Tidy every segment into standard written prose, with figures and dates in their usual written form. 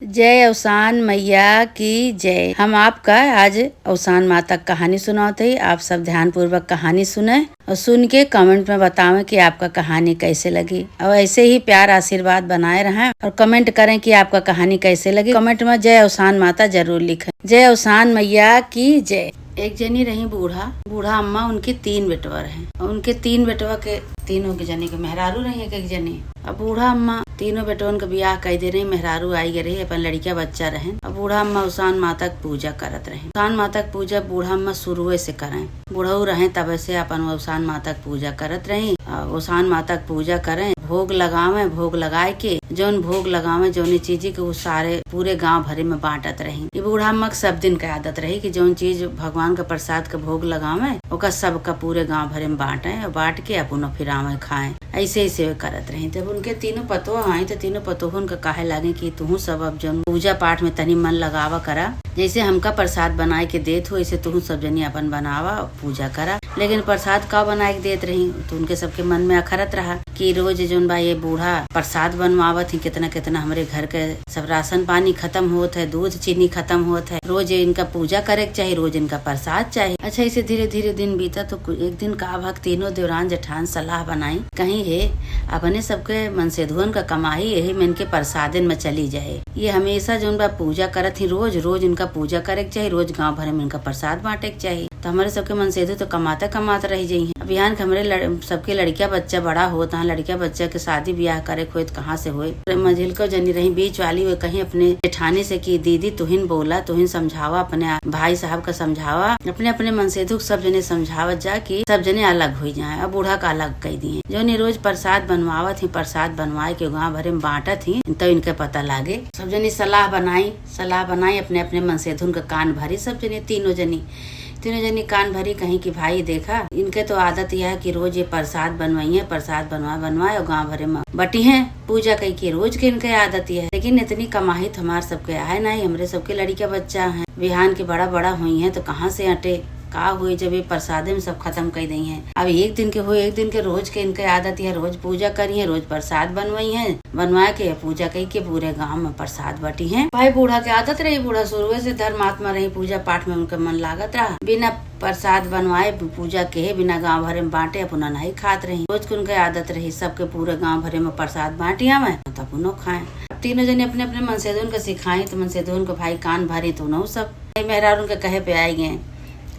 जय अवसान मैया की जय। हम आपका आज अवसान माता की कहानी सुनाते हैं। आप सब ध्यान पूर्वक कहानी सुने और सुन के कमेंट में बतावें कि आपका कहानी कैसे लगी और ऐसे ही प्यार आशीर्वाद बनाए रहें और कमेंट करें कि आपका कहानी कैसे लगी। कमेंट में जय अवसान माता जरूर लिखें। जय अवसान मैया की जय। एक जनी रही बूढ़ा अम्मा, उनके 3 बेटवर हैं और उनके 3 बेटवा के तीनों के जने के मेहरारू रही एक जनी। अब बूढ़ा अम्मा तीनों बेटवन के बियाह कई दे रही, मेहरारू आई गे रही, अपन लड़किया बच्चा रहे। अब बूढ़ा अम्मा उसान माता की पूजा करत रहे। उसान माता की पूजा बूढ़ा अम्मा शुरू से करें, बूढ़ऊ रहे तब से अपन उसान माता की पूजा करत रही। उसान माता की पूजा करें, भोग लगावे, भोग लगाए के जौन भोग लगावे जौन चीज के वो सारे पूरे गांव भरे में बांटत रही। ये बूढ़ा अम्मा सब दिन का आदत रही कि जौन चीज भगवान का प्रसाद का भोग लगावे ओका सबका पूरे गांव भरे में बांटे और बांट के अपन फिर आवे खाए। ऐसे ऐसे करत रही। जब उनके तीनों पतोह आई तो तीनों पतोहन का काहे लागे कि तू सब अब जौन पूजा पाठ में तनी मन लगावा करा, जैसे हमका प्रसाद बनाए के देत हो ऐसे तू सब जनी अपन बनावा पूजा करा। लेकिन प्रसाद का बनाए के देत रही तो उनके सबके मन में अखरत रहा कि रोज जौन बा ये बूढ़ा प्रसाद बनवावत ही, कितना कितना हमारे घर के सब राशन पानी खत्म होत है, दूध चीनी खत्म होत है, रोज इनका पूजा करे के चाहिए, रोज इनका प्रसाद चाहिए। अच्छा ऐसे धीरे धीरे दिन बीता तो एक दिन का भक्त तीनों देवरान जेठान सलाह बनाई कहीं है अपने सबके मन से धुअन का कमाई यही में इनके प्रसादन में चली जाए। ये हमेशा जौन बा पूजा करत ही, रोज रोज इनका पूजा करे के चाहिए, रोज गांव भर में इनका प्रसाद बांटे के चाहिए। तो हमारे सबके मन से तो कमाता रह जाइए। अब यहाँ हमारे सबके लड़किया बच्चा बड़ा होता है, लड़किया बच्चा के शादी ब्याह करे खोए कहाँ से हुए। मंजिल को जनी रही बीच वाली हुए कहीं अपने जेठानी से कि दीदी तुहिन बोला, तुहिन समझावा, अपने भाई साहब का समझावा, अपने अपने मन से दुख सब जने समझावत जा कि सब जने अलग हो जाए। अब बूढ़ा का अलग कह दिए जो ने रोज प्रसाद बनवावत ही, प्रसाद बनवाए के गाँव भरे में बांटत ही, तो इनके पता लागे। सब जनी सलाह बनाई अपने अपने मन से धुन का कान भरी। सब जने तीनों जनी कान भरी कहीं कि भाई देखा इनके तो आदत यह है कि रोज ये प्रसाद बनवाइए, प्रसाद बनवाए और गांव भरे में बटी है पूजा कही की, रोज के इनके आदत यह है। लेकिन इतनी कमाई तो हमारे सबके आए नहीं, हमारे सबके लड़किया बच्चा है बिहान के बड़ा हुई है तो कहाँ से अटे का हुई जब ये प्रसादे में सब खत्म कर दी है। अब एक दिन के हुए, एक दिन के रोज के इनके आदत है, रोज पूजा करी है, रोज प्रसाद बनवाई है, बनवा के पूजा कही के पूरे गांव में प्रसाद बटी है। भाई बूढ़ा के आदत रही, बूढ़ा शुरू से धर्मात्मा रही, पूजा पाठ में उनका मन लागत रहा, बिना प्रसाद बनवाए पूजा के बिना गांव भरे में बांटे अपना नहीं खात रही। रोज के उनके आदत रही सबके पूरे गांव भरे में प्रसाद बांटिया में तब अपनो खाए। तीनों जने अपने अपने मन से उनका सिखाई तो मन से उनको भाई कान भरी तो न सब मेहरारू उनके कहे पे आए गए,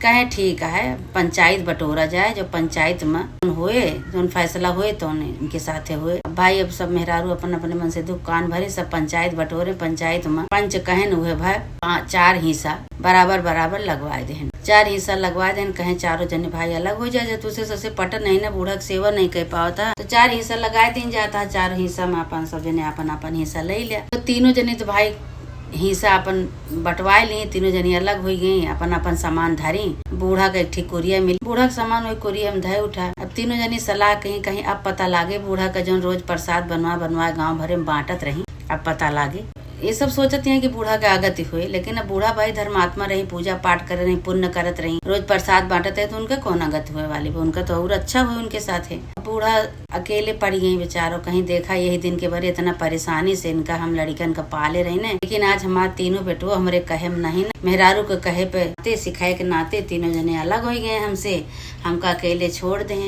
कहे ठीक है पंचायत बटोरा जाए, जो पंचायत में हुए जो फैसला हुए तो इनके साथ हुए। भाई अब सब मेहरारू अपन अपने मन से दुख कान भरे, सब पंचायत बटोरे, पंचायत में पंच कहन हुए भाई 4 हिस्सा बराबर लगवाए दे, 4 हिस्सा लगवा दे, कहे चारों जने भाई अलग हो जाए, तुझसे सबसे पटन नहीं ना, बूढ़ा सेवा नहीं कर पाता तो 4 हिस्सा लगाए दिन जाता, 4 हिस्सा में अपन सब जने अपन हिस्सा ले लिया। तो तीनों जने तो भाई हिस्सा अपन बंटवाए लिए, तीनों जनी अलग हो गई, अपन सामान धरी। बूढ़ा का एक कोरिया मिली, बूढ़ा का सामान वही कोरिया में धय उठा। अब तीनों जनी सलाह कहीं अब पता लागे बूढ़ा का जो रोज प्रसाद बनवा गांव भरे में बांटत रही, अब पता लागे। ये सब सोचते हैं कि बूढ़ा के आगति हुए, लेकिन अब बूढ़ा भाई धर्मात्मा रही, पूजा पाठ कर रही, पुण्य करत रही, रोज प्रसाद बांटते तो उनका कौन आगत हुए वाली, उनका तो और अच्छा हुए उनके साथ है। बूढ़ा अकेले पड़ गई बेचारों, कहीं देखा यही दिन के भरे इतना परेशानी से इनका हम लड़कन का पाले रही ने। लेकिन आज हमारे तीनों बेटो हमारे कहे में नहीं न, मेहरारू के कहे पे सिखाए के नाते तीनों जने अलग हो गए हमसे, हमका अकेले छोड़ दे।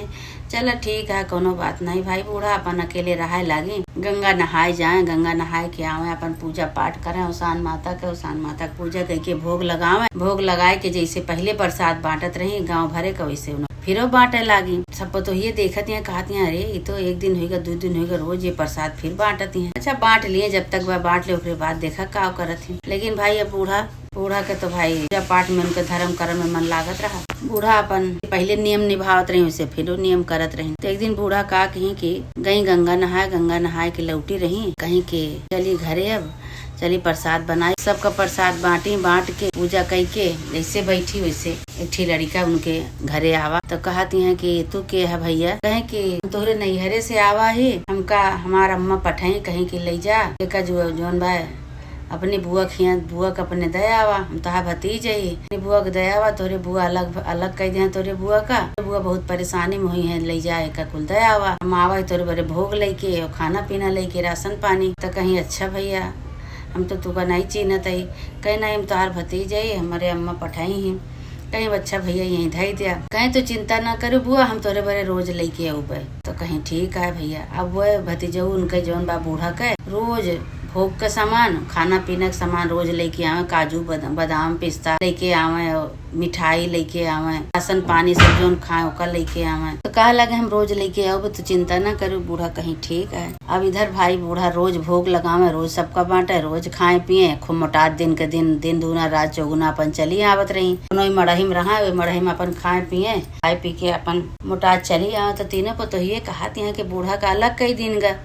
चलो ठीक है कोनो बात नहीं भाई, बूढ़ा अपन अकेले रहाए लागी, गंगा नहाए जाए, गंगा नहाए के आवे, अपन पूजा पाठ करें उसान माता के पूजा करके भोग लगावे, भोग लगाए के जैसे पहले प्रसाद बांटत रही गांव भरे का वैसे फिर बांटे लागी। सब तो ये देखत है कहती है अरे ये तो 1 दिन होगा 2 दिन होगा, रोज ये प्रसाद फिर बांटती है। अच्छा बांट लिए, जब तक वह बांट ले उसके बाद देखा का करत है। लेकिन भाई अब बूढ़ा के तो भाई पूजा पाठ में उनके धर्म कर्म में मन लागत रहा। बूढ़ा अपन पहले नियम निभावत रही, उसे फिर नियम करत रही। तो एक दिन बूढ़ा का कहीं कि गई गंगा नहाए के लौटी रही, कहीं के चली घरे, अब चली प्रसाद बनाई, सबका प्रसाद बांट के पूजा कई के जैसे बैठी वैसे एक लड़का उनके घरे आवा तो कहती है कि तू के है भैया, कहे कि तोहरे नैहरे से आवा है, हमका हमारा अम्मा पठाई कहीं की ले जा जोन भाई अपनी बुआ का अपने दया आवा, हम तहा भतीज है बुआ के दया आवा, तोरे बुआ अलग कह दिया, तोरे बुआ बहुत परेशानी में हुई है, ले जाए का कुल दया आवा, हम आवा तोरे बड़े भोग लेके और खाना पीना लेके राशन पानी। तो कहीं अच्छा भैया हम तो तुका नहीं चिन्हत ही। कहीं नहीं हम तोहार भतीजा ही, हमारे अम्मा पठाई ही। कहीं अच्छा भैया यहीं धई दिया। कहीं तो चिंता ना करो बुआ, हम तोरे बरे रोज लेके आऊबे। तो कहीं ठीक है भैया। अब वो भतीजा उनके जौन बा बूढ़ा के रोज भोग का सामान, खाना पीना का सामान रोज लेके आवे। काजू बादाम पिस्ता लेके आवे, मिठाई लेके आवे, राशन पानी सब जोन खाए ओकर लेके आवे। तो कहा लगे हम रोज लेके आओ, तो चिंता ना करो बूढ़ा। कहीं ठीक है। अब इधर भाई बूढ़ा रोज भोग लगावे, रोज सबका बांटे, रोज खाए पिए, खूब मोटा दिन के दिन दूना रात चौगुना अपन चली आवत रही। मड़ही में रहा, मड़ही में अपन खाए पिए, खाए पी के अपन मोटा चली आवे। तो तीनों को तो ये कहा कि बूढ़ा का अलग कई दिन गा,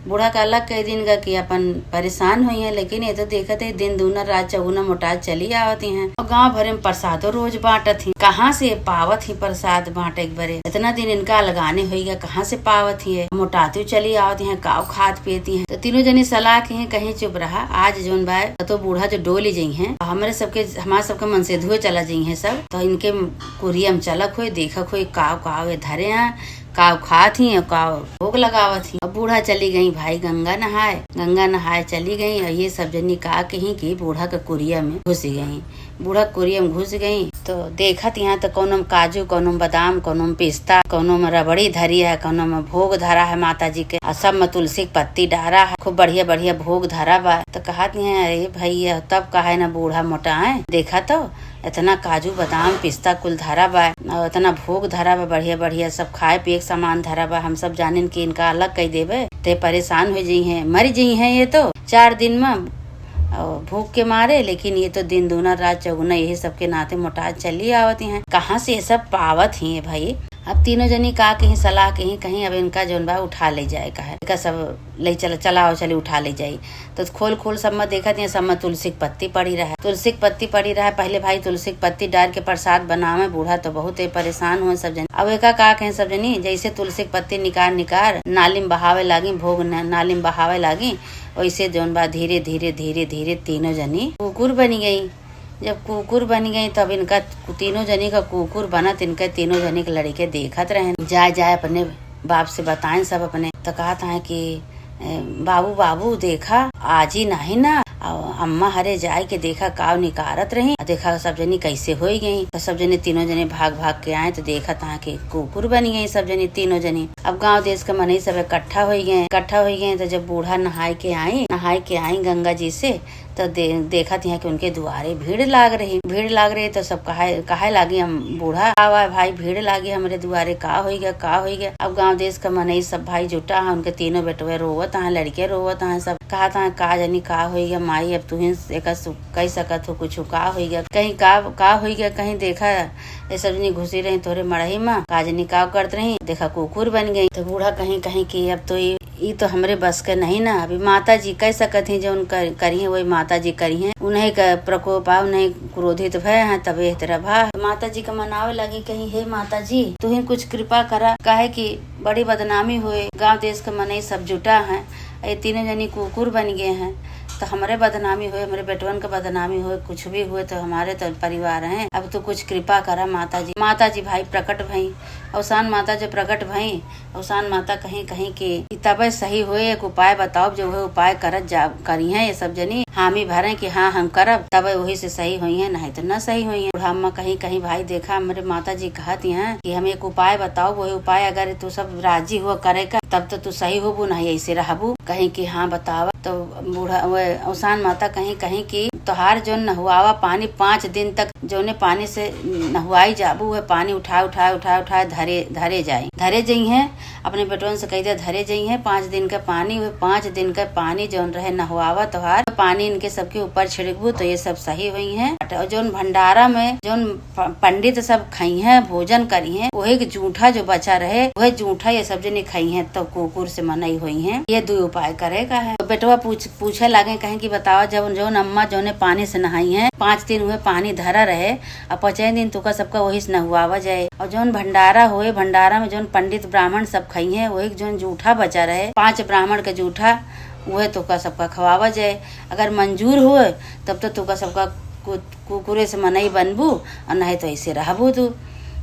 बूढ़ा का अलग कई दिन का कि अपन परेशान हुई है। लेकिन ये तो देखते है दिन दूना रात चौगुना मोटा चली आवती हैं। और गांव भरे में प्रसादो रोज बांटत ही। कहाँ से पावत ही प्रसाद बांटे एक बरे, इतना दिन इनका लगाने हुई गया, कहाँ से पावत ही है। मोटाती चली आवती हैं, काव खात पीती हैं। तो तीनों जनी सलाह की है कहीं चुप रहा। आज जोन भाई तो बूढ़ा जो डोली जी है, हमारे सबके मन से धुए चला जी है सब। तो इनके कुरियम चलक हुए, देखक हुए, काव धरे हैं, काव खात ही, काव भोग लगावत ही। अब बूढ़ा चली गई भाई गंगा नहाए चली गई। और ये सब जनी कहा कहीं की बूढ़ा के कुरिया में घुस गई। बूढ़ा कुरिया में घुस गई तो देखत यहाँ तो कोनो में काजू, कोनो में बादाम, कोनो में पिस्ता, कोनो में रबड़ी धरी है, कोनो में भोग धरा है माता जी के, और सब में तुलसी की पत्ती डारा है। खूब बढ़िया बढ़िया भोग धरा बा। तो कहती है अरे भैया तब कहा है ना बूढ़ा मोटा है, देखा तो इतना काजू बादाम पिस्ता कुल धरा बा और इतना भोग धरा बा, बढ़िया बढ़िया सब खाए पिए सामान धरा बा। हम सब जाने की इनका अलग कही देवे ते परेशान हो जी है, मर जी है ये तो 4 दिन में भूख के मारे। लेकिन ये तो दिन दूना रात चौगुना यही सबके नाते मोटा चली आवती हैं। कहाँ से ये सब पावत ही है भाई। अब तीनों जनी का कहीं सलाह कहीं अब इनका जोन बा उठा ले जाए का सब ले चलाओ चली उठा ले जाई। तो खोल सब में देखा सब में तुलसी की पत्ती पड़ी रहा, तुलसी की पत्ती पड़ी रहा। पहले भाई तुलसी की पत्ती डाल के प्रसाद बनावे। बूढ़ा तो बहुत परेशान हुए सब जन। अब एका का कहीं सब जनी जैसे तुलसी की पत्ती निकाल नाली में बहावे लागी, भोग नाली में बहावे लागी। वैसे जोन बा धीरे धीरे तीनों जनी कुकुर बनी गई। जब कुकुर बन गई तब इनका तीनों जनी का कुकुर बनत, इनके तीनों जनी के लड़के देखत रहे। जाए अपने बाप से बताएं सब अपने। तो कहता है कि बाबू देखा आज ही नहीं ना, अम्मा हरे जाए के देखा काव निकारत रही, देखा सब जनी कैसे हो गई। तो सब जनी तीनों जने भाग के आए तो देखा था कि कुकुर बनी गई सब जनी तीनों जनी। अब गांव देश के मनई सब इकट्ठा हो गए। तो जब बूढ़ा नहाए के आई गंगा जी से, तो देखा था कि उनके दुआरे भीड़ लाग रही। तो सब कहे लागी हम बूढ़ा आवा भाई, भीड़ लागी हमारे दुआरे, का हो गया। अब गांव देश का मनई सब भाई जुटा है, उनके तीनों बेटवे रोवत हैं, लड़के रोवत हैं। सब कहा था का जनी का हो गया माई, अब तू कह सकत हो कुछ का हो गया, कहीं का हो गया। कहीं देखा ये सब जनी घुसी रही तोरे मड़ही में, का जनी का करत रही, देखा कुकुर बन गई। तो बूढ़ा कहीं की अब तो ये तो हमरे बस के नहीं ना। अभी माता जी कह सकत है जो करी है वही माता जी करी है। उन्हें का प्रकोप आ, उन्हें क्रोधित भय है तब ये तरह भा माता जी का मनावे लगी कहीं हे माता जी तू ही कुछ कृपा करा, काहे कि बड़ी बदनामी हुए, गांव देश के मनई सब जुटा है, ये तीनों जनी कुकुर बन गए हैं। तो हमारे बदनामी हुए, हमारे बेटवन का बदनामी हुए, कुछ भी हुए तो हमारे तो परिवार हैं। अब तो कुछ कृपा करा माता जी भाई प्रकट भई। अवसान माता जो प्रकट भई, अवसान माता कहीं की तब सही हुए, एक उपाय बताओ जो है उपाय करी है। ये सब जनी हामी भरे कि हाँ हम करब, तब वही से सही हुई है, नहीं तो न सही हुई है। बुढ़ा कहीं भाई देखा मेरे माता जी कहती हैं कि हम एक उपाय बताओ, वही उपाय अगर तू सब राजी हुआ करे का तब तो तू सही होबू, नहीं ऐसे रहबू। कहीं की हाँ बतावा। तो बूढ़ा अवसान माता कहीं की तोहार जो नहुआवा पानी 5 दिन तक जोने पानी से नहुआई जाबू है, पानी उठा धरे जाई है। अपने बेटवन से कही दे धरे जाई है 5 दिन का पानी हुए, 5 दिन का पानी जोन रहे नहुआवा तोहार पानी इनके सबके ऊपर छिड़कबू तो ये सब सही हुई है। और जोन भंडारा में जोन पंडित सब खाई है भोजन करी है, वही जूठा जो बचा रहे वही जूठा ये सब जने खाई है तो कुकुर से मनाई हुई है। ये 2 उपाय करेगा है। तो बेटवा पूछे लागे कहीं की बतावा जब जोन अम्मा जोने पानी से नहाई है 5 दिन हुए पानी धरा रहे और 5 दिन तुका सबका वही से नहुआवा जाए। और जोन भंडारा हुए, भंडारा में जोन पंडित ब्राह्मण सब खाई है वही जोन जूठा बचा रहे 5 ब्राह्मण का जूठा वह तुका सबका खवावा जाए। अगर मंजूर हुए तब तो तुका सबका कुकुरे से मनई बनबू और नहीं तो ऐसे रहबू तू।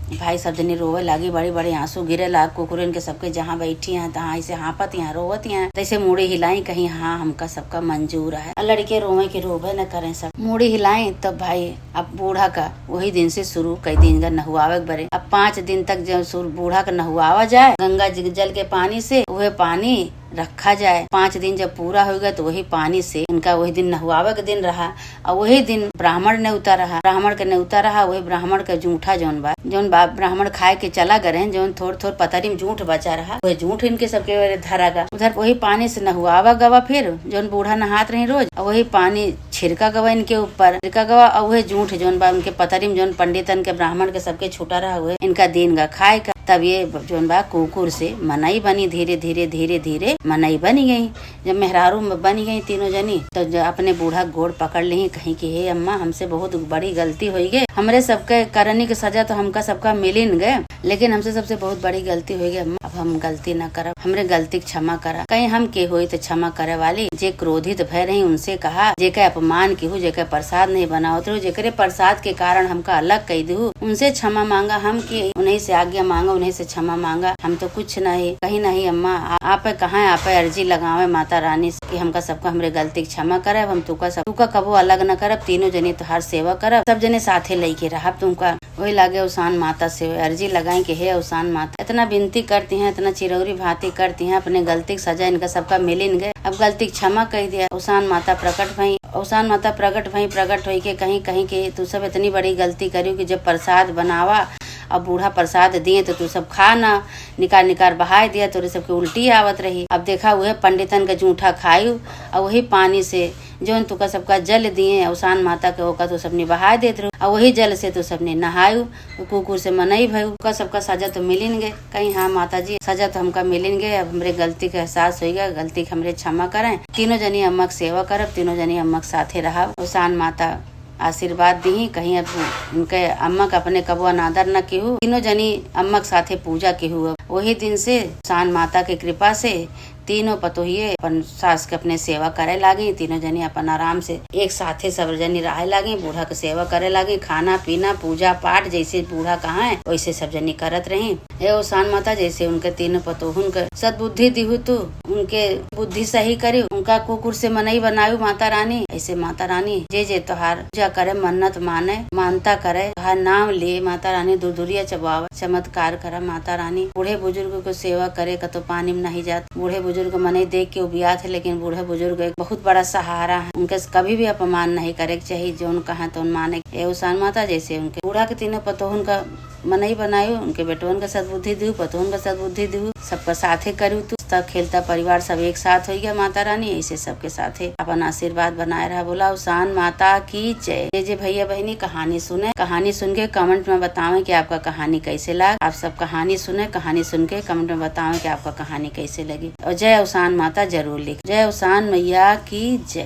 भाई सब जनी रोवे लागी, बड़े बड़े आंसू गिरे लाग। कुकुरन के सबके जहाँ बैठी हैं तहाँ ऐसे हाँपत यहाँ रोवत हैं, तैसे मुड़ी हिलाई कहीं हाँ हमका सबका मंजूर है। लड़के रोवे के रोवे न करें, सब मुड़ी हिलाई। तब भाई अब बूढ़ा का वही दिन से शुरू, कई दिन का नहुआवे बरे। अब 5 दिन तक जब बूढ़ा का नहुआवा जाए गंगा जल के पानी से, वह पानी रखा जाए। 5 दिन जब पूरा हो गया तो वही पानी से उनका वही दिन नहुआवे का दिन रहा। और वही दिन ब्राह्मण ने उतारा रहा, ब्राह्मण का न्योता रहा। वही ब्राह्मण का जूठा जौन बा ब्राह्मण खाए के चला गए, जौन थोड़ थोड़ पतरी में जूठ बचा रहा, वही जूठ इनके सबके धरा गा। उधर वही पानी से नहुआवा गवा, फिर जौन बूढ़ा नहात रही रोज, और वही पानी छिड़का गवा इनके ऊपर, छिड़का गवा। और वही जूठ जौन बा उनके पतरी में जौन पंडितन के ब्राह्मण के सबके छूटा रहा, हुए इनका दिन गा खाए का। तब ये जौन बा कुकुर से मनई बनी, धीरे धीरे धीरे धीरे मनई बनी गई। जब मेहरारू बनी गई तीनों जनी, तो अपने बूढ़ा गोड़ पकड़ ली, कहीं कि हे अम्मा हमसे बहुत बड़ी गलती हुई गई, हमरे सबके करने की सजा तो हमका सबका मिलिन गए, लेकिन हमसे सबसे बहुत बड़ी गलती हुई गई अम्मा, अब हम गलती न करब, हमरे गलती क्षमा करा। कहीं हम के हुई तो क्षमा करे वाली। जे क्रोधित भय रही उनसे कहा, जेके अपमान की हूँ, जेके प्रसाद नहीं बनावत रहू, जेकरे प्रसाद के कारण हमका अलग कही दू, उनसे क्षमा मांगा। हम के उन्हीं से आज्ञा मांगा, उन्हीं से क्षमा मांगा, हम तो कुछ नहीं कहीं नहीं। अम्मा आप कहाँ आप अर्जी लगावे माता रानी से कि हमका सबका हमरे गलती क्षमा करे, हम तुका कबो अलग न करब, तीनों जने तुहार सेवा करब, सब जने साथे लेके रहब। तुमका वही लागे उसान माता से अर्जी लगाई कि हे उसान माता, इतना विनती करती हैं, इतना चिरौरी भांति करती हैं, अपने गलती की सजा इनका सबका मिलिन गए, अब गलती क्षमा कह दिया। उसान माता प्रकट भई, उसान माता प्रकट हुई के कहीं कहीं के तू सब इतनी बड़ी गलती करी कि जब प्रसाद बनावा अब बूढ़ा प्रसाद दिए तो तू सब खा ना, निकार निकार बहाय दिया, तोरे सबके उल्टी आवत रही। अब देखा वह पंडितन का जूठा खायू, और वही पानी से जो तुका सबका जल दिए उसान माता के होका तो सबने बहा देते रहो, और वही जल से तो सबने नहायू। तो कुकुर से मनई भयू, का सबका सजा तो मिलिन गए। कहीं हाँ माता जी सजा तो हमका मिलिन गए, अब हमरे गलती का एहसास हो गया, गलती हमरे क्षमा करें। तीनों जनी अम्मा की सेवा करब, तीनों जनी अम्मा के साथे रहा। उसान माता आशीर्वाद दी, कहीं अब उनके अम्मा का अपने कबो अनादर न केहू, तीनों जनी अम्मा के साथे पूजा केहू। वही दिन से उसान माता के कृपा से तीनों पतोहिए अपन सास के अपने सेवा करे लागी। तीनों जनी अपन आराम से एक साथे सब जनी रहे लागी, बूढ़ा के सेवा करे लागी। खाना पीना पूजा पाठ जैसे बूढ़ा कहाँ है वैसे सब जनी करत रही। हे उसान माता जैसे उनके तीनों पतोहुन के सद्बुद्धि दिहु, तू उनके बुद्धि सही करी, उनका कुकुर से मनई बनायु माता रानी। ऐसे माता रानी जे जे तोहार पूजा करे, मन्नत माने, मानता करे, तोहार नाम ले माता रानी, दूरदूरिया चबावा, चमत्कार करा माता रानी। बूढ़े बुजुर्ग को सेवा करे का तो पानी में नहीं जात। बूढ़े बुजुर्ग मने देख के उबियात है, लेकिन बूढ़े बुजुर्ग एक बहुत बड़ा सहारा है, उनके कभी भी अपमान नहीं करे के चाहिए, जो उनका है तो उन माने। ए उसान माता जैसे उनके बूढ़ा के तीनों पतोहन का मनई बनायु, उनके बेटवन का सद्बुद्धि दिहु, पतोहन का सद्बुद्धि दिहु, सबका साथे करू तू, सब खेलता परिवार सब एक साथ हो गया माता रानी। ऐसे सबके साथे अपन आशीर्वाद बनाए रहा। बोला उसान माता की जय। जे भैया बहनी कहानी सुने, कहानी सुन के कमेंट में बतावें कि आपका कहानी कैसे लगा। आप सब कहानी सुने, कहानी सुन के कमेंट में बतावें कि आपका कहानी कैसे लगी। और जय उसान माता जरूर लिख। जय उसान मैया की जय।